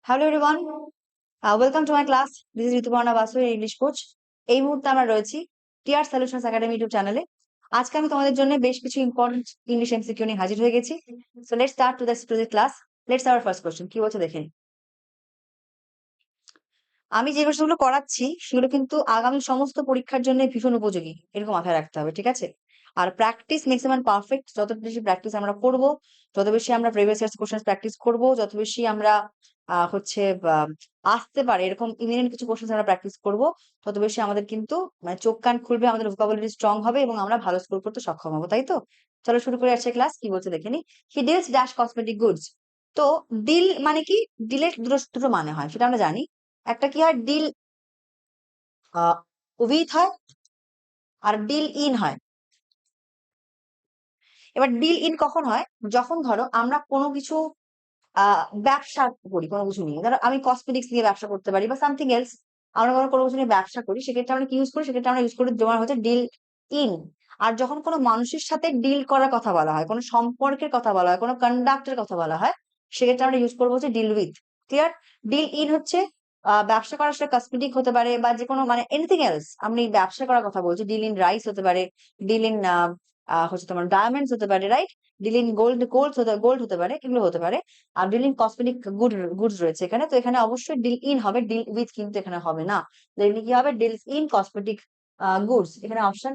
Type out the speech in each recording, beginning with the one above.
Hello everyone, welcome to my class. This is Rituparna Basu, English coach. এই মুহূর্তে আমরা রয়েছি টিআর সলিউশনস একাডেমি ইউটিউব চ্যানেলে। আজকে আমি তোমাদের জন্য বেশ কিছু ইম্পর্টেন্ট ইংলিশ এমসিকিউ নিয়ে হাজির হয়ে গেছি। So let's start to the class. Let's our first question. কি বলছে দেখে নিই। আমি যে কোশ্চেনগুলো করাচ্ছি সেগুলো কিন্তু আগামী সমস্ত পরীক্ষার জন্য ভীষণ উপযোগী, এরকম মাথায় রাখতে হবে, ঠিক আছে? আর প্র্যাকটিস ম্যাক্সিমাম পারফেক্ট। যত বেশি প্র্যাকটিস আমরা করব, যত বেশি আমরা প্রিভিয়াস ইয়ার্স কোশ্চেন প্র্যাকটিস করব, যত বেশি আমরা হচ্ছে আসতে পারে এরকম ইমিনেন্ট কিছু কোশ্চেন আমরা প্র্যাকটিস করব, তত বেশি আমাদের কিন্তু মানে চোখ কান খুলবে, আমাদের ভোকাবুলারি স্ট্রং হবে এবং আমরা ভালো স্কোর করতে সক্ষম হবো, তাই তো? চলো শুরু করে আসছে ক্লাস। কি বলছে দেখে নি। He deals dash cosmetic goods. তো ডিল মানে কি? ডিলের দুটো দুটো মানে হয় সেটা আমরা জানি। একটা কি হয়, ডিল উইথ হয়, আর ডিল ইন হয়। এবার ডিল ইন কখন হয়? যখন ধরো আমরা কোনো কিছু ব্যবসা করি কোনো কিছু নিয়ে, ধরো আমি কসমেটিক্স নিয়ে ব্যবসা করতে পারি বা সামথিং এলস। আমরা কোনো কোনো কিছু নিয়ে ব্যবসা করি, সেক্ষেত্রে আমরা কি ইউজ করি? সেক্ষেত্রে আমরা ইউজ করি তোমার হচ্ছে ডিল ইন। আর যখন কোনো মানুষের সাথে ডিল করার কথা বলা হয়, কোনো সম্পর্কের কথা বলা হয়, কোনো কন্ডাক্টের কথা বলা হয়, সেক্ষেত্রে আমরা ইউজ করবো হচ্ছে deal with. Clear? Deal in হচ্ছে ব্যবসা করার সাথে কসমেটিক হতে পারে বা যে কোনো মানে এনিথিং এলস। আমি ব্যবসা করার কথা বলছি, ডিল ইন রাইস হতে পারে, ডিল ইন হচ্ছে তোমার ডায়মন্ডস হতে পারে, রাইট? ডিল ইন গোল্ড হতে পারে, এগুলো হতে পারে। আর ডিলিং কসমেটিক গুডস রয়েছে এখানে, তো এখানে অবশ্যই ডিল ইন হবে, ডিল উইথ কিন্তু এখানে হবে না। এখানে কি হবে? Deals in cosmetic goods. এখানে অপশন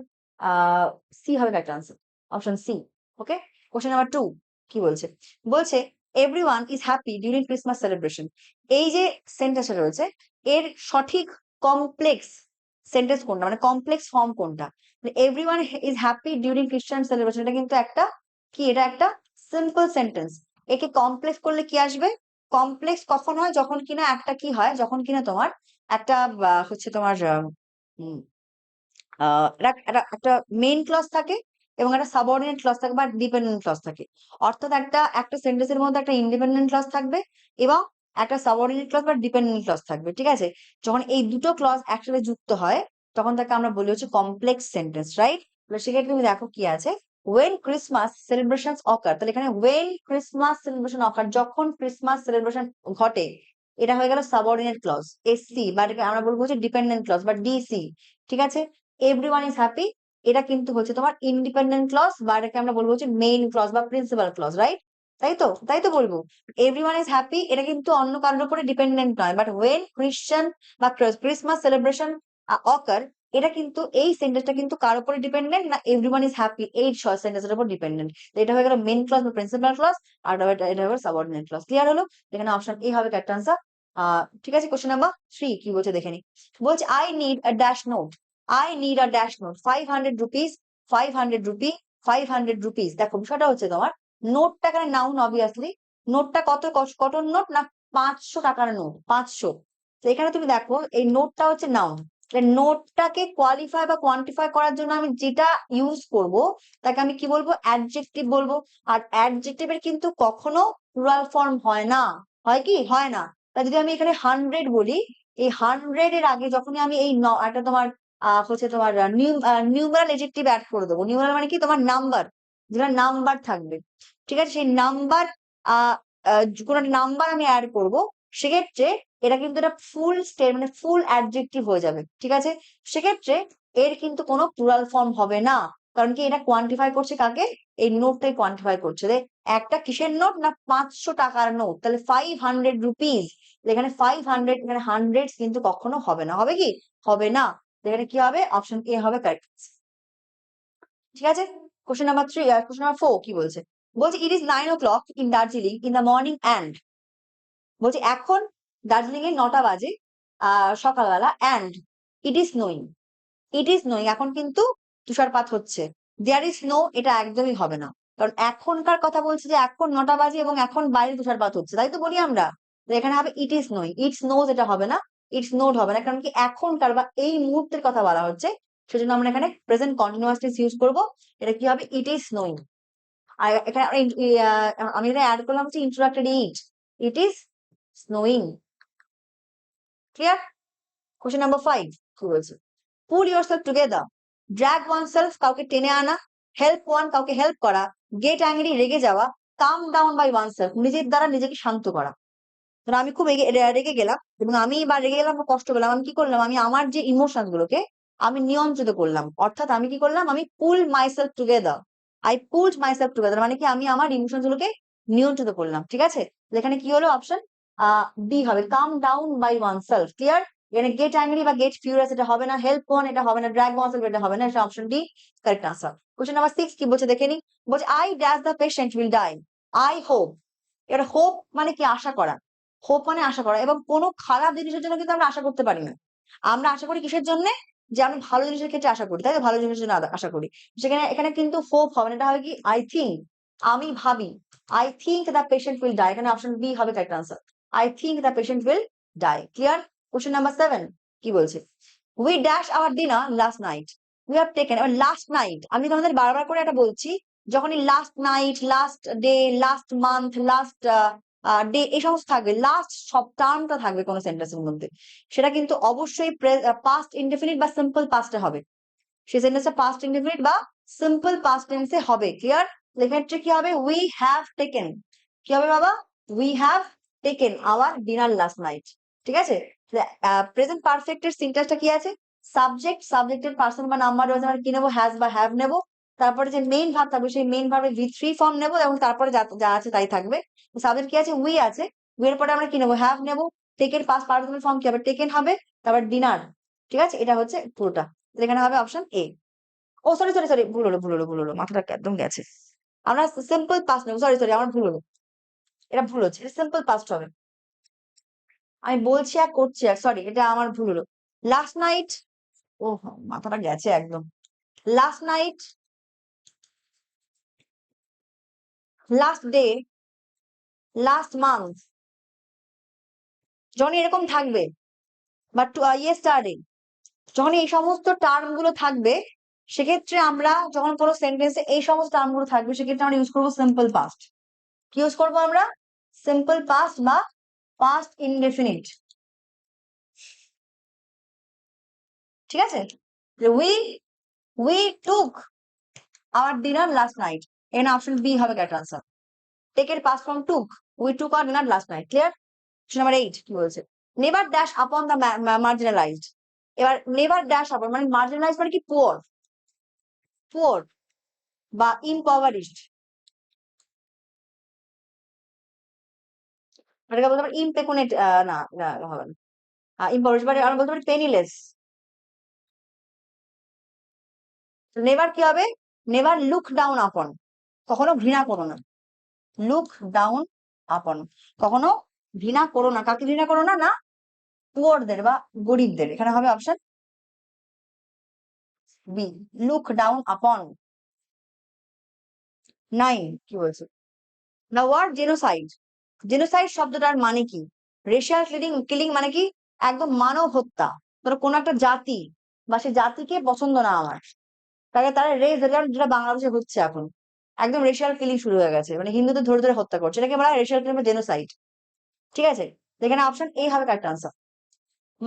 সি হবে কারেক্ট আনসার, অপশন সি। ওকে। কোশ্চেন নাম্বার 2 কি বলছে? বলছে everyone is happy during Christmas celebration. এই যে সেন্টেন্সটা রয়েছে, এর সঠিক কমপ্লেক্স সেন্টেন্স কোনটা, মানে কমপ্লেক্স ফর্ম কোনটা? Everyone is happy during Christian celebration, এটা কিন্তু একটা কি, এটা একটা সিম্পল সেন্টেন্স। একে কমপ্লেক্স করলে কি আসবে? কমপ্লেক্স কখন হয়? যখন কিনা একটা কি হয়, যখন কিনা তোমার একটা হচ্ছে তোমার উম, একটা মেইন ক্লজ থাকে এবং একটা সাবঅর্ডিনেট ক্লজ থাকে বা ডিপেন্ডেন্ট ক্লজ থাকে। অর্থাৎ একটা একটা সেন্টেন্সের মধ্যে একটা ইন্ডিপেন্ডেন্ট ক্লজ থাকবে এবং একটা সাবঅর্ডিনেট ক্লজ বা ডিপেন্ডেন্ট ক্লজ থাকবে, ঠিক আছে? যখন এই দুটো ক্লজ একসাথে যুক্ত হয়, তখন তাকে আমরা বলি হচ্ছে কমপ্লেক্স সেন্টেন্স, রাইট? সেক্ষেত্রে তুমি দেখো কি আছে, ওয়েন ক্রিসমাস সেলিব্রেশন অকার। তাহলে এখানে ওয়েন ক্রিসমাস সেলিব্রেশন অকার, যখন ক্রিসমাস সেলিব্রেশন ঘটে, এটা হয়ে গেল সাবঅর্ডিনেট ক্লজ, এসসি, বা এটাকে আমরা বলবো হচ্ছে ডিপেন্ডেন্ট ক্লজ বা ডিসি, ঠিক আছে? এভরিওয়ান ইজ হ্যাপি, এটা কিন্তু হচ্ছে তোমার ইন্ডিপেন্ডেন্ট ক্লজ বা এটাকে আমরা বলবো হচ্ছে মেইন ক্লজ বা প্রিন্সিপাল ক্লজ, রাইট? তাই তো বলবো। এভরিওয়ান ইজ হ্যাপি এটা কিন্তু অন্য কারোর উপরে ডিপেন্ডেন্ট নয়, বাট ওয়েন ক্রিশ্চিয়ান বা ক্রিসমাস সেলিব্রেশন অকার, এটা কিন্তু এই সেন্টেন্সটা কিন্তু কার উপরে ডিপেন্ডেন্ট না, এভরিওয়ান ইজ হ্যাপি এই সেন্টেন্সের উপর ডিপেন্ডেন্ট। এটা হয়ে গেল মেইন ক্লজ বা প্রিন্সিপাল ক্লজ, আর এটা হয়ে গেল সাবঅর্ডিনেট ক্লজ। ক্লিয়ার হলো? এখানে অপশন এ হবে কারেক্ট আনসার। ঠিক আছে। কোশ্চেন নাম্বার 3 কি বলছে দেখে নি। বলছে I need a dash note, I need a dash note, 500 rupees, 500 rupee, 500 rupees। দেখো বিষয়টা হচ্ছে তোমার নোটটা এখানে নাউন অবভিয়াসলি। নোটটা কত নোট না, 500 টাকার নোট, 500। তো এখানে তুমি দেখো এই নোটটা হচ্ছে নাউন। নোটটাকে কোয়ালিফাই বা কোয়ান্টিফাই করার জন্য আমি যেটা ইউজ করব তাকে আমি কি বলবো? অ্যাডজেক্টিভ বলবো। আর অ্যাডজেক্টিভের কিন্তু কখনো প্লুরাল ফর্ম হয় না। হয় কি? হয় না। তা যদি আমি এখানে 100 বলি, এই 100 এর আগে যখনই আমি এই একটা তোমার হচ্ছে তোমার নিউমারাল এডজেক্টিভ অ্যাড করে দেবো। নিউমারাল মানে কি? তোমার নাম্বার, যেটা নাম্বার থাকবে, ঠিক আছে? সেই নাম্বার আহ কোন একটা নাম্বার আমি অ্যাড করব, সেক্ষেত্রে এটা কিন্তু একটা ফুল মানে ফুল অ্যাডজেক্টিভ হয়ে যাবে, ঠিক আছে? সেক্ষেত্রে এর কিন্তু কোনো প্লুরাল ফর্ম হবে না। কারণ কি? এটা কোয়ান্টিফাই করছে কাকে? এই নোটটাই কোয়ান্টিফাই করছে। একটা কিসের নোট না, 500 টাকার নোট। তাহলে 500 রুপিস, এখানে 500, এখানে হান্ড্রেড কিন্তু কখনো হবে না। হবে কি? হবে না। এখানে কি হবে? অপশন এ হবে কারেক্ট, ঠিক আছে? কোশ্চেন নাম্বার 3, কোশ্চেন নাম্বার 4 কি বলছে? বলছে it is 9 o'clock in Darjeeling in the morning and. বলছে এখন দার্জিলিং এ 9টা বাজে সকালবেলা, and it is snowing. It is snowing এখন কিন্তু তুষারপাত হচ্ছে। দেয়ার ইজ স্নো, এটা একদমই হবে না। কারণ এখনকার কথা বলছে যে এখন 9টা বাজে এবং এখন বাইরে তুষারপাত হচ্ছে, তাই তো বলি আমরা। তো এখানে হবে it is snowing, it snows এটা হবে না, ইট স্নোড হবে না। কারণ কি? এখনকার বা এই মুহূর্তের কথা বলা হচ্ছে, সেজন্য আমরা এখানে প্রেজেন্ট কন্টিনিউয়াস টেন্স ইউজ করব। এটা কি হবে? It is snowing. আর এখানে আমি এখানে অ্যাড করলাম হচ্ছে introductory it, it is snowing. Clear? Question number 5 কি বলছে? পুল ইয়োরসেলফ টুগেদার, ড্র্যাগ ওয়ানসেলফ কাউকে টেনে আনা, হেল্প ওয়ান কাউকে হেল্প করা, গেট অ্যাংরি রেগে যাওয়া, কাম ডাউন বাই ওয়ানসেলফ নিজের দ্বারা নিজেকে শান্ত করা। ধরো আমি খুব রেগে গেলাম, এবং আমি বা রেগে গেলাম বা কষ্ট পেলাম, আমি কি করলাম, আমি আমার যে ইমোশন গুলোকে আমি নিয়ন্ত্রিত করলাম। অর্থাৎ আমি কি করলাম, আমি pull myself together, I pulled myself together, মানে কি আমি আমার ইমোশন গুলোকে নিয়ন্ত্রিত করলাম। ঠিক আছে, এখানে কি হলো, অপশন বি হবে, calm down by one self. Clear? এখানে গেট অ্যাংরি বা গেট ফিউরিয়াস এটা হবে না, হেল্প ওয়ান এটা হবে না, ড্র্যাগ ওয়ান সেলফ এটা হবে না, এটা option D correct answer. Question number 6 কি বলছে দেখে নি, বলছে I dash the patient will die, I hope. এটা হোপ মানে কি, আশা করা। হোপ মানে আশা করা, এবং কোনো খারাপ জিনিসের জন্য কিন্তু আমরা আশা করতে পারি না। আমরা আশা করি কিসের জন্য, যে আমি ভালো জিনিসের ক্ষেত্রে আশা করি, তাই তো, ভালো জিনিসের জন্য আশা করি। সেখানে এখানে কিন্তু হোপ হবে না, এটা হবে কি আই থিঙ্ক, আমি ভাবি। I think the patient will die, এখানে অপশন বি হবে correct answer, I think the patient will die. Clear? Question number 7 কি বলছে, we dash our dinner last night, we have taken. এবার লাস্ট নাইট আমি তোমাদের বারবার করে এটা বলছি, যখনই last night, last day, last month, last day এই সমস্ত থাকবে, লাস্ট সব টার্মটা থাকবে কোনো সেন্টেন্সের মধ্যে, সেটা কিন্তু অবশ্যই পাস্ট ইনডেফিনিট বা সিম্পল পাস্টে হবে। সেই সেন্টেন্সটা পাস্ট ইনডেফিনিট বা সিম্পল পাস্ট টেন্সে হবে। ক্লিয়ার? এক্ষেত্রে কি হবে, উই হ্যাভ টেকেন, কি হবে বাবা, we have taken hour dinner last night. ঠিক আছে, প্রেজেন্ট পারফেক্টের সিনট্যাক্সটা কি আছে, সাবজেক্ট, সাবজেক্টের পার্সন বা নাম্বার রয়েছে, আমরা কি নেবো, হ্যাজ বা হ্যাভ নেবো। তারপরে যে মেইন ভার্ব থাকবে, সেই মেইন ভার্বের ভি থ্রি ফর্ম নেবো, এবং তারপরে যা যা আছে তাই থাকবে। সাবজেক্ট কি আছে, উই আছে, উই এর পরে আমরা কি নেবো, হ্যাভ নেবো। টেকের পাস্ট পার্টিসিপল ফর্ম কি হবে, টেকেন হবে। তারপর ডিনার। ঠিক আছে, এটা হচ্ছে পুরোটা। এখানে হবে option A. Oh sorry sorry sorry, ভুল হলো ভুল হলো ভুল হলো, মাথাটা একদম গেছে। আমরা সিম্পল পাস্ট নেবো, সরি সরি, আমার ভুল হলো, এটা ভুল হচ্ছে, এটা সিম্পল পাস্ট হবে। আমি বলছি আর করছি আর, সরি, এটা আমার ভুল হলো। লাস্ট নাইট, ও মাথাটা গেছে একদম। Last night, last day, last month, যখন এরকম থাকবে, বা ইয়েস্টারডে, যখন এই সমস্ত টার্ম গুলো থাকবে, সেক্ষেত্রে আমরা যখন কোনো সেন্টেন্সে এই সমস্ত টার্ম গুলো থাকবে, সেক্ষেত্রে আমরা ইউজ করবো সিম্পল পাস্ট। কি ইউজ করবো আমরা, সিম্পল পাস্ট বা পাস্ট ইনডেফিনিট। ঠিক আছে, we we took hour dinner last night, এখানে অপশন বি হবে কারেক্ট আনসার। টেক এর past form took, we took hour dinner last night. Clear? Number 8 কি বলছে, never dash upon the marginalised. এবার never dash আপন মানে মার্জিনালাইজড মানে কি, পুয়ার, পুয়ার বা ইম্পভারিশড। এটাকে বলতে পারি ইমপেকুনেট, না না হবে না, ইম্পভারিশড মানে আমরা বলতে পারি পেনিলেস। নেভার কি হবে, নেভার লুক ডাউন আপন, কখনো ঘৃণা করো না। লুক ডাউন আপন, কখনো ঘৃণা করো না, কাকে ঘৃণা করো না, না পুয়ারদের বা গরিবদের। এখানে হবে option B, look down upon. 9 কি বলছে, দ্য ওয়ার্ড জেনোসাইড, জেনোসাইড শব্দটার মানে কি, রেশিয়াল কিলিং, কিলিং মানে কি, একদম মানব হত্যা। ধরো কোন একটা জাতি বা সে জাতিকে পছন্দ না আমার, তাহলে তারা রেস, যেটা বাংলাদেশে হচ্ছে এখন, একদম রেশিয়াল কিলিং শুরু হয়ে গেছে, মানে হিন্দুদের ধরে ধরে হত্যা করছে, এটাকে বলা হয় রেশিয়াল কিলিং বা জেনোসাইড। ঠিক আছে, এখানে অপশন এ হবে কারেক্ট আনসার।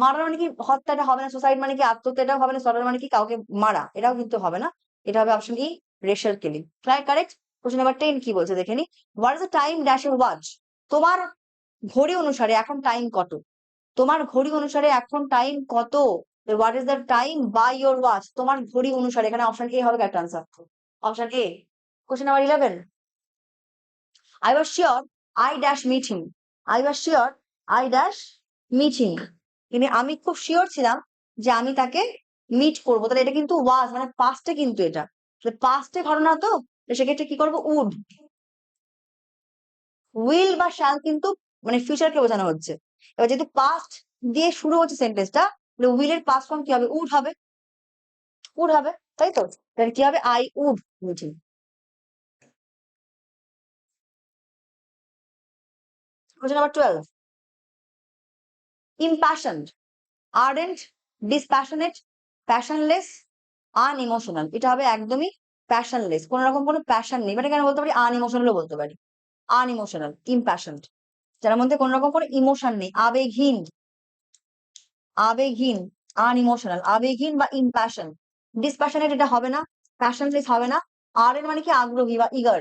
মারা মানে কি, হত্যাটা হবে না, সুসাইড মানে কি আত্মহত্যা, এটাও হবে না, সরার মানে কি কাউকে মারা, এটাও কিন্তু হবে না। এটা হবে option E, racial killing. Correct? Question number 10 কি বলছে দেখে নি, what is the time dash your watch, তোমার ঘড়ি অনুসারে এখন টাইম কত, তোমার ঘড়ি অনুসারে এখন টাইম কত। What is the time by your watch, তোমার ঘড়ি অনুসারে, এখানে অপশন এ হবে correct answer, option A. Question number 11, I was sure I dash meet him. I was sure I dash meet him. কিন্তু আমি খুব শিওর ছিলাম যে আমি তাকে মিট করবো। তাহলে এটা কিন্তু ওয়াজ মানে পাস্টে, কিন্তু এটা পাস্টে ঘটনা তো, সেক্ষেত্রে কি করবো, উড। উইল বা শ্যাল কিন্তু মানে ফিউচারকে বোঝানো হচ্ছে। এবার যেহেতু পাস্ট দিয়ে শুরু হচ্ছে সেন্টেন্সটা, উইল এর পাস্ট ফর্ম কি হবে, উড হবে, উড হবে, তাই তো। তাহলে কি হবে, I would meet him. Question number 12, impassioned, ardent, dispassionate, passionless, unemotional. এটা হবে একদমই প্যাশনলেস, কোন রকম কোনো প্যাশন নেই, মানে কেন বলতে পারি আনইমোশনালও বলতে পারি। আনইমোশনাল, ইম্প্যাশনড, যার মধ্যে কোন রকম কোনো ইমোশন নেই, আবেগহীন, আবেগহীন, আনইমোশনাল, আবেগহীন বা ইম্প্যাশন। ডিসপ্যাশনেট এটা হবে না, প্যাশনলেস হবে না। আর এর মানে কি আগ্রহী বা ইগার,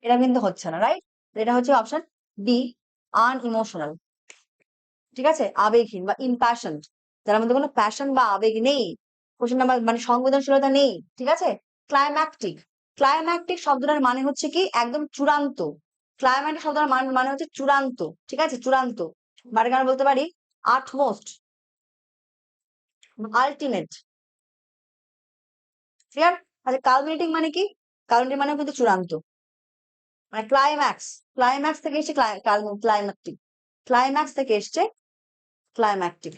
এটা কিন্তু হচ্ছে না, রাইট? এটা হচ্ছে অপশন ডি, আনইমোশনাল। ঠিক আছে, আবেগহীন বা ইম্প্যাশনড, যার মধ্যে কোনো প্যাশন বা আবেগ নেই, কোশ্চেন নাম্বার মানে সংবেদনশীলতা নেই। ঠিক আছে। ক্লাইম্যাকটিক, ক্লাইম্যাকটিক শব্দটার মানে হচ্ছে কি একদম চূড়ান্ত। ক্লাইম্যাকটিক শব্দটার মানে হচ্ছে চূড়ান্ত। ঠিক আছে, চূড়ান্ত। মানে আমরা বলতে পারি আটমোস্ট, আলটিমেট। ক্লিয়ার? আচ্ছা, কালমিনেটিং মানে কি? কালমিনেটিং মানে কিন্তু চূড়ান্ত, মানে ক্লাইম্যাক্স। ক্লাইম্যাক্স থেকে এসছে ক্লাইম্যাকটিক, ক্লাইম্যাক্স থেকে এসছে ক্লাইম্যাকটিক।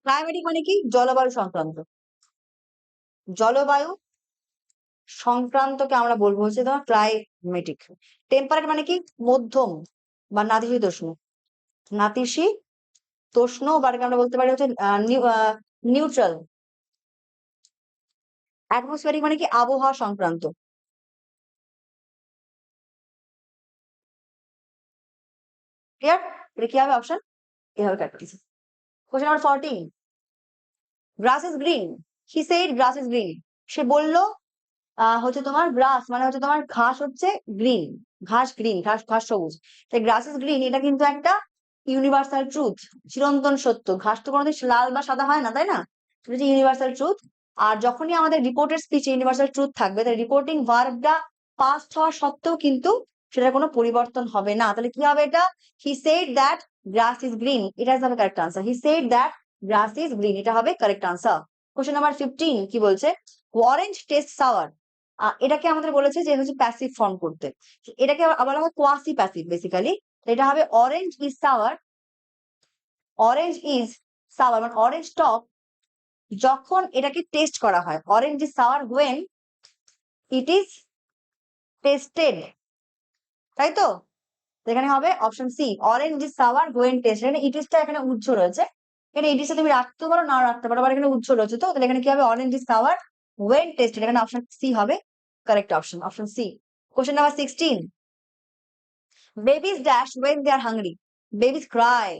ক্লাইম্যাটিক মানে কি? জলবায়ু সংক্রান্ত। জলবায়ু সংক্রান্তকে আমরা বলবো হচ্ছে তোমার ক্লাইমেটিক। টেম্পারেট মানে কি? মধ্যম বা নাতিশীতোষ্ণ। নাতিশীতোষ্ণ বা এটাকে আমরা বলতে পারি হচ্ছে নিউট্রাল। অ্যাটমসফিয়ারিক মানে কি? আবহাওয়া সংক্রান্ত। ক্লিয়ার? এটা কি হবে অপশন? এ হবে correct answer. Question number 14, grass is green, he said grass is green. সে বলল হচ্ছে তোমার গ্রাস মানে হচ্ছে তোমার ঘাস হচ্ছে গ্রিন, ঘাস গ্রিন, ঘাস ঘাস সবুজ। তাই গ্রাস ইজ গ্রিন এটা কিন্তু একটা ইউনিভার্সাল ট্রুথ, চিরন্তন সত্য। ঘাস তো কোনোদিন লাল বা সাদা হয় না, তাই না? এটা হচ্ছে ইউনিভার্সাল ট্রুথ। আর যখনই আমাদের রিপোর্টের স্পিচে ইউনিভার্সাল ট্রুথ থাকবে, তাই রিপোর্টিং ভার্বটা পাস্ট হওয়া সত্ত্বেও কিন্তু সেটার কোনো পরিবর্তন হবে না। তাহলে কি হবে এটা? He said that grass is green, এটা হবে correct answer. He said that grass is green, এটা হবে কারেক্ট আনসার। কোশ্চেন নাম্বার 15 কি বলছে? Orange taste sour. এটাকে আমাদের বলেছে যে হচ্ছে প্যাসিভ ফর্ম করতে। এটাকে আবার বলা হয় কোয়াসি প্যাসিভ বেসিক্যালি। এটা হবে orange is sour, orange is sour মানে অরেঞ্জ টক যখন এটাকে টেস্ট করা হয়। Orange is sour when it is tested, তাই তো? এখানে হবে option C, orange is sour when taste. এখানে ইটিসটা এখানে উজ্জ্ব রয়েছে, এখানে ইটিসটা তুমি রাখতে পারো না রাখতে পারো, আবার এখানে উজ্জ্ব রয়েছে। তো তাহলে এখানে কি হবে? Orange is sour when tested, এখানে অপশন সি হবে correct option, option C. Question number 16, babies dash when they are hungry, babies cry.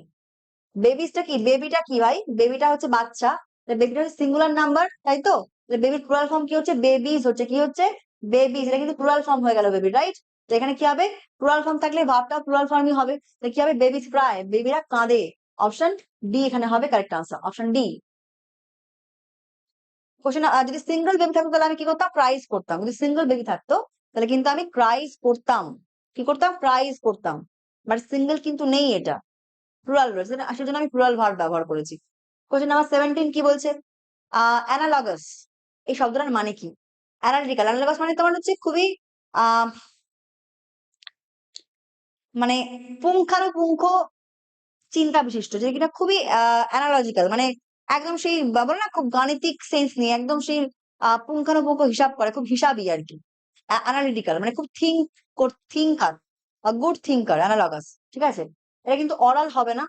বেবিজটা কি? বেবিটা কি ভাই? বেবিটা হচ্ছে বাচ্চা, বেবিটা হচ্ছে সিঙ্গুলার নাম্বার, তাই তো? বেবির প্লুরাল ফর্ম কি হচ্ছে? বেবিজ হচ্ছে, কি হচ্ছে? বেবিজ। এটা কিন্তু প্লুরাল ফর্ম হয়ে গেল বেবি, রাইট? তো এখানে কি হবে? প্লুরাল ফর্ম থাকলে ভার্বটাও প্লুরাল ফর্মই হবে। তো কি হবে? বেবিজ ক্রাই, বেবিরা কাঁদে। অপশন ডি এখানে হবে correct answer, option D. Question, যদি সিঙ্গেল বেবি থাকতো তাহলে আমি কি করতাম? প্রাইজ করতাম। যদি সিঙ্গেল বেবি থাকতো তাহলে কিন্তু আমি প্রাইজ করতাম। কি করতাম? প্রাইজ করতাম। বাট সিঙ্গেল কিন্তু নেই, এটা প্লুরাল রয়েছে, সেজন্য আমি প্লুরাল ভার্ব ব্যবহার করেছি। কোশ্চেন নাম্বার 17 কি বলছে? অ্যানালগাস, এই শব্দটার মানে কি? অ্যানালিটিক্যাল, অ্যানালগাস মানে তোমার হচ্ছে খুবই আহ মানে পুঙ্খানুপুঙ্খ চিন্তা বিশিষ্ট, যে কিনা খুবই অ্যানালজিক্যাল, মানে একদম সেই বলে না খুব গাণিতিক সেন্স নিয়ে একদম সেই পুঙ্খানুপুঙ্খ হিসাব করে, খুব হিসাবই আর কি। অ্যানালিটিক্যাল মানে খুব থিঙ্কার, গুড থিঙ্কার, অ্যানালগাস। ঠিক আছে। এটা কিন্তু অরাল হবে না,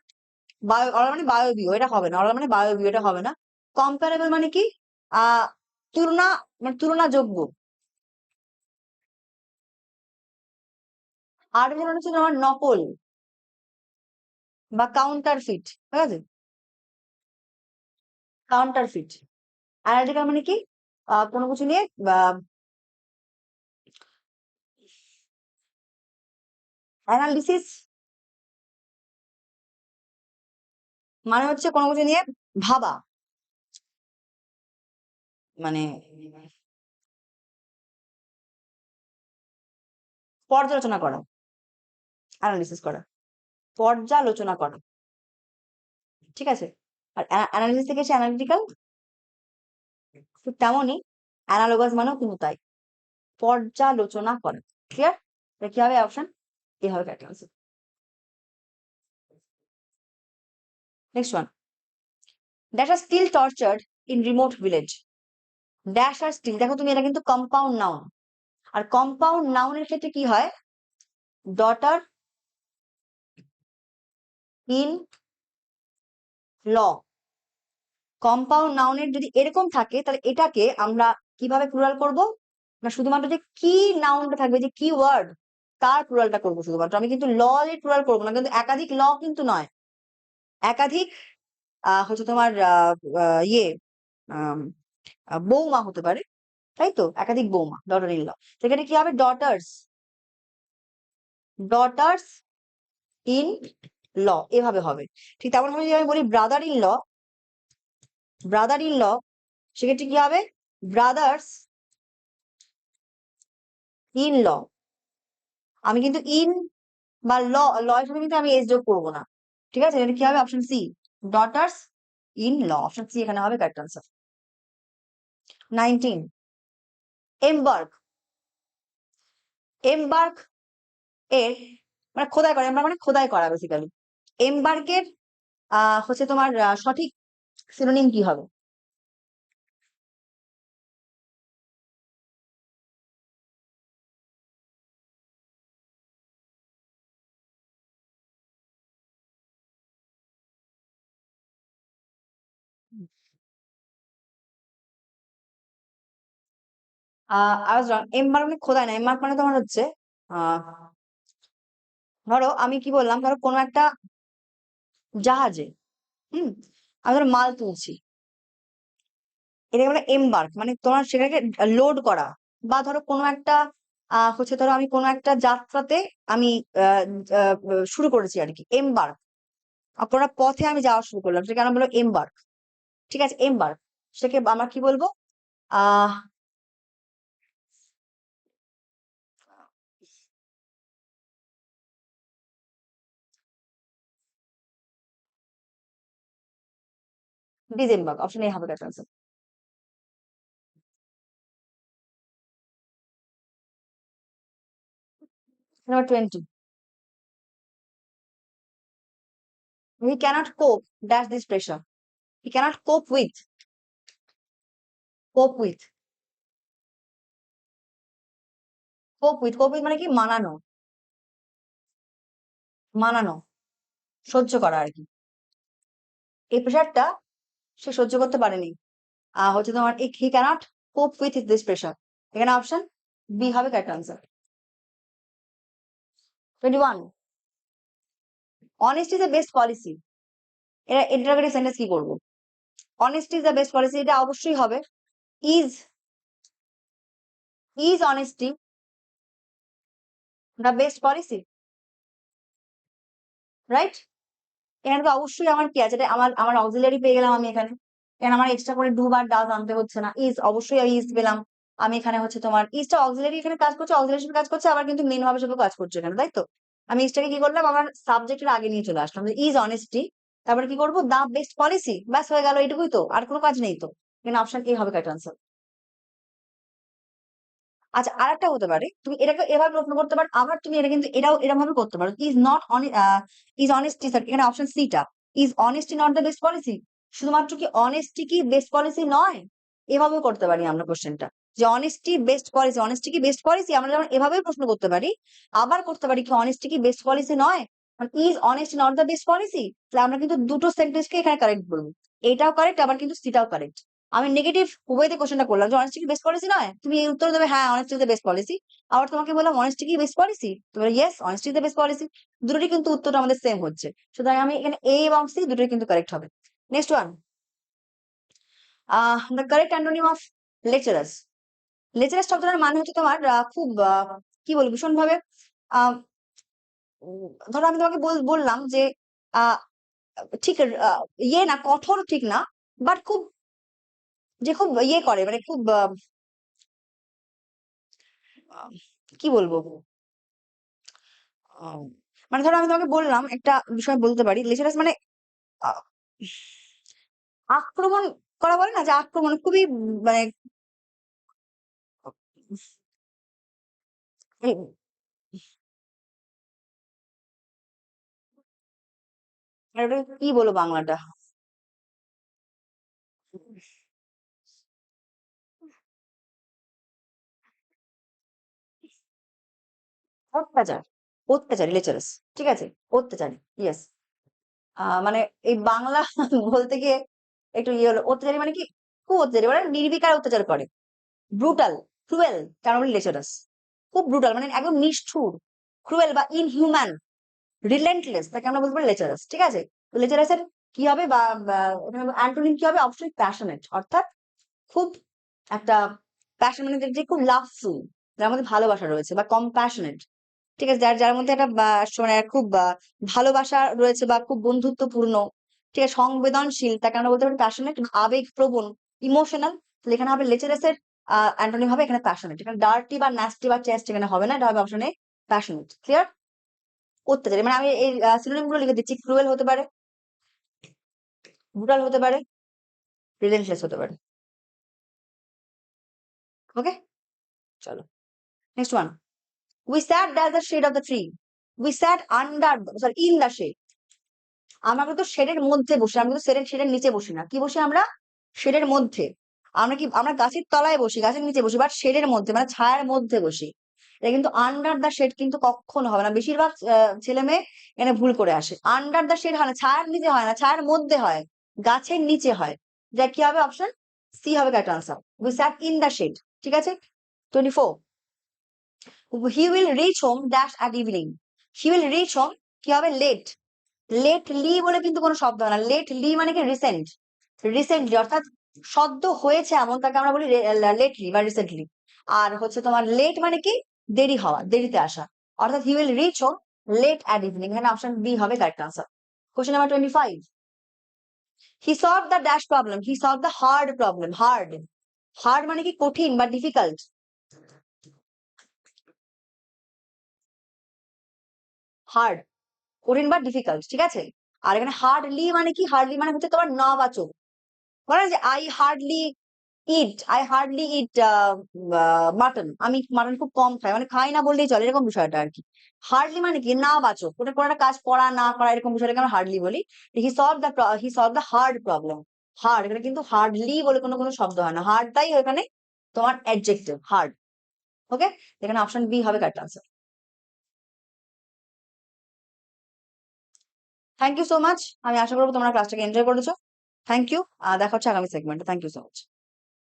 অরাল মানে বায়বীয়, এটা হবে না। অরাল মানে বায়বীয়, এটা হবে না। কম্পারেবল মানে কি? আহ তুলনা, মানে তুলনাযোগ্য। আর্টিফিশিয়াল মানে হচ্ছে তোমার নকল বা কাউন্টার ফিট। ঠিক আছে, কাউন্টার ফিট। অ্যানালিটিক্যাল মানে কি? কোনো কিছু নিয়ে অ্যানালিসিস মানে হচ্ছে কোনো কিছু নিয়ে ভাবা, মানে পর্যালোচনা করা, অ্যানালিসিস করা, পর্যালোচনা করা। ঠিক আছে। আর অ্যানালিসিস থেকে এসে অ্যানালিটিক্যাল, ঠিক তেমনই অ্যানালোগাস মানেও কিন্তু তাই, পর্যালোচনা করে। ক্লিয়ার? এটা কি হবে? অপশন এ হবে correct answer. Next one, dash are still tortured in remote village. Dash are still, দেখো তুমি, এটা কিন্তু কম্পাউন্ড নাউন। আর কম্পাউন্ড নাউনের ক্ষেত্রে কি হয়? Daughter in law. কম্পাউন্ড নাউনের যদি এরকম থাকে তাহলে এটাকে আমরা কিভাবে প্লুরাল করব? না, শুধুমাত্র যে কি নাউনটা থাকবে, যে কি ওয়ার্ড, তার প্লুরালটা করবো শুধুমাত্র। আমি কিন্তু ল এর প্লুরাল করবো না, কিন্তু একাধিক ল কিন্তু নয়। একাধিক হচ্ছে তোমার ইয়ে বৌমা হতে পারে, তাই তো, একাধিক বৌমা, ডটার ইন ল। সেখানে কি হবে? ডটার্স, ডটার্স ইন ল, এভাবে হবে। ঠিক তেমন ভাবে যদি আমি বলি brother in law, brother in law, সেক্ষেত্রে কি হবে? Brothers in law. আমি কিন্তু ইন বা ল, ল এর সাথে কিন্তু আমি এস যোগ করবো না। ঠিক আছে, এটা কি হবে? Option C, daughters in law, option C এখানে হবে কারেক্ট আনসার। 19, এমবার্ক। এমবার্ক এর মানে খোদাই করা, এমবার্ক মানে খোদাই করা বেসিক্যালি। এমবার্কের হচ্ছে তোমার সঠিক সিনোনিম কি হবে? আই ওয়াজ রং। এমবার্ক মানে খোদাই না, এমবার্ক মানে তোমার হচ্ছে আহ ধরো আমি কি বললাম, ধরো কোনো একটা জাহাজে, হুম, আমি ধরো মাল তুলছি, এটাকে বলে এমবার্ক, মানে তোমার সেটাকে লোড করা। বা ধরো কোনো একটা হচ্ছে ধরো আমি কোনো একটা যাত্রাতে আমি আহ, আহ, শুরু করেছি আর কি, এমবার্ক। কোনো একটা পথে আমি যাওয়া শুরু করলাম, সেটাকে আমরা বলবো এমবার্ক। ঠিক আছে, এমবার্ক, সেটাকে আমরা কি বলবো? আহ ডিসেম্বর, অপশন এ হবে correct answer. Number 20, he can't cope dash this pressure. He can't cope with, cope with, cope with, cope with মানে কি? মানানো, মানানো, সহ্য করা আর কি। এই প্রেশারটা সে সহ্য করতে পারেনি। হচ্ছে তোমার he can't cope with this pressure, এখানে অপশন বি হবে correct answer. 21, honest is the best policy. এটা ইন্টারোগেটিভ সেন্টেন্স কি করবো? Honest is the best policy, এটা অবশ্যই হবে is, is honesty the best policy, right? এখানে তো অবশ্যই আমার কি আছে, এটা আমার আমার অক্সিলারি পেয়ে গেলাম আমি এখানে। এখানে আমার এক্সট্রা করে ডু বা ডাজ আনতে হচ্ছে না, ইজ অবশ্যই আমি ইজ পেলাম। আমি এখানে হচ্ছে তোমার ইজটা অক্সিলারি এখানে কাজ করছে, অক্সিলারি হিসেবে কাজ করছে, আবার কিন্তু মেন ভাবে হিসেবে কাজ করছে এখানে, তাই তো? আমি ইজটাকে কি করলাম, আমার সাবজেক্টের আগে নিয়ে চলে আসলাম, ইজ অনেস্টি, তারপরে কি করবো? দা বেস্ট পলিসি, ব্যাস হয়ে গেল, এটুকুই তো, আর কোনো কাজ নেই তো। এখানে অপশন এ হবে কারেক্ট আনসার। আচ্ছা, আরেকটা হতে পারে, তুমি এটাকে এভাবে প্রশ্ন করতে পারো, আবার তুমি এটা কিন্তু এটাও এরকম ভাবে করতে পারো, ইজ নট ইজ অনেস্টি, এখানে অপশন সি টা, is honesty not the best policy, শুধুমাত্র কি অনেস্টি কি বেস্ট পলিসি নয়? এভাবেও করতে পারি আমরা কোশ্চেনটা, যে অনেস্টি বেস্ট পলিসি, অনেস্টি কি বেস্ট পলিসি, আমরা যেমন এভাবেও প্রশ্ন করতে পারি। আবার করতে পারি কি অনেস্টি কি বেস্ট পলিসি নয়, is honesty not the best policy, তাহলে আমরা কিন্তু দুটো সেন্টেন্সকে এখানে কারেক্ট বলবো। এটাও কারেক্ট, আবার কিন্তু সিটাও কারেক্ট। আমি নেগেটিভ ওয়েতে কোশ্চেনটা করলাম, যে অনেস্টি কি বেস্ট পলিসি নয়, তুমি এই উত্তর দেবে হ্যাঁ honesty is the best policy. আবার তোমাকে বললাম অনেস্টি কি বেস্ট পলিসি, তুমি yes honesty is the best policy. দুটোরই কিন্তু উত্তরটা আমাদের সেম হচ্ছে, সুতরাং আমি এখানে এ এবং সি দুটোই কিন্তু কারেক্ট হবে। Next one, the correct antonym of lecturers. Lecturers শব্দটার মানে হচ্ছে তোমার খুব কি বলবো, ভীষণ ভাবে আহ ধরো আমি তোমাকে বললাম যে আহ ঠিক ইয়ে না, কঠোর ঠিক না, বাট খুব, যে খুব ইয়ে করে, মানে খুব আহ, কি বলবো, আহ, মানে ধরো আমি তোমাকে বললাম একটা বিষয় বলতে পারি, লেচারাস মানে আহ, আক্রমণ করা, বলে না যে আক্রমণ খুবই মানে এই- এটা কি বলো বাংলাটা? অত্যাচার, অত্যাচারী লেচারাস, ঠিক আছে, অত্যাচারী, ইয়েস। মানে এই বাংলা বলতে গিয়ে একটু ইয়ে হলো, অত্যাচারী মানে কি? খুব অত্যাচারী, মানে নির্বিকার অত্যাচার করে, ব্রুটাল, ক্রুয়েল, কারণ বলি লেচারাস। খুব ব্রুটাল মানে একদম নিষ্ঠুর, ক্রুয়েল বা ইনহিউম্যান, রিলেন্টলেস, তাকে আমরা বলতে পারি লেচারাস, ঠিক আছে? তো লেচারাসের কি হবে, বা অ্যান্টোনিম কি হবে? অবশ্যই প্যাশনেট, অর্থাৎ খুব একটা প্যাশন মানে যে খুব লাভফুল, যার মধ্যে ভালোবাসা রয়েছে, বা কম্প্যাশনেট, ঠিক আছে, যার যার মধ্যে একটা মানে খুব ভালোবাসা রয়েছে বা খুব বন্ধুত্বপূর্ণ, ঠিক আছে, সংবেদনশীল, তাকে আমরা বলতে পারি প্যাশনেট, আবেগপ্রবণ, ইমোশনাল। তাহলে এখানে হবে লেচারাস এর অ্যান্টোনিম হবে এখানে প্যাশনেট। এখানে ডার্টি বা ন্যাস্টি বা চেস্ট এখানে হবে না, এটা হবে অপশনে প্যাশনেট। ক্লিয়ার? অত্যাচারী মানে আমি এই সিনোনিম গুলো লিখে দিচ্ছি, ক্রুয়েল হতে পারে, ব্রুটাল হতে পারে, রিলেন্টলেস হতে পারে। ওকে, চলো next one. We sat as the shade of the tree. We sat under, sorry, in the shade. আমরা কিন্তু শেডের মধ্যে বসি, আমরা কিন্তু শেডের নিচে বসি না। কি বসি আমরা? শেডের মধ্যে। আমরা কি আমরা গাছের তলায় বসি, গাছের নিচে বসি, বাট শেডের মধ্যে মানে ছায়ার মধ্যে বসি। এটা কিন্তু আন্ডার দ্য শেড কিন্তু কখনো হবে না। বেশিরভাগ ছেলে মেয়ে এখানে ভুল করে আসে। আন্ডার দ্য শেড হয় না, ছায়ার নিচে হয় না, ছায়ার মধ্যে হয়, গাছের নিচে হয়। যা কি হবে? অপশন সি হবে correct answer. We sat in the shade. ঠিক আছে, 24। He will reach home dash at evening. He will reach home কি হবে? লেট। লেটলি বলে কিন্তু কোনো শব্দ হয় না। লেটলি মানে কি? রিসেন্ট, রিসেন্টলি, অর্থাৎ সদ্য হয়েছে এমন, তাকে আমরা বলি লেটলি বা রিসেন্টলি। আর হচ্ছে তোমার লেট মানে কি? দেরি হওয়া, দেরিতে আসা। অর্থাৎ he will reach home late at evening, এখানে অপশন বি হবে correct answer. Question number 25। He solve the dash problem. He solve the hard problem. Hard, hard মানে কি? কঠিন বা ডিফিকাল্ট। হার্ড, কঠিন বা ডিফিকাল্ট, ঠিক আছে। আর এখানে হার্ডলি মানে কি? হার্ডলি মানে হচ্ছে তোমার নাবাচক। বলে না যে আই হার্ডলি ইট মাটন, আমি মাটন খুব কম খাই, মানে খাই না বললেই চলে, এরকম বিষয়টা আর কি। হার্ডলি মানে কি? না বাচক, ওটা কোনো একটা কাজ করা না করা, এরকম বিষয়টাকে আমরা হার্ডলি বলি। হি solve the hard problem. Hard, এখানে কিন্তু হার্ডলি বলে কোনো কোনো শব্দ হয় না, হার্ডটাই এখানে তোমার অ্যাডজেক্টিভ, হার্ড। ওকে, এখানে অপশন বি হবে correct answer. Thank you so much. আমি আশা করবো তোমরা ক্লাসটাকে এনজয় করেছো। Thank you. দেখা হচ্ছে আগামী সেগমেন্টে। Thank you so much.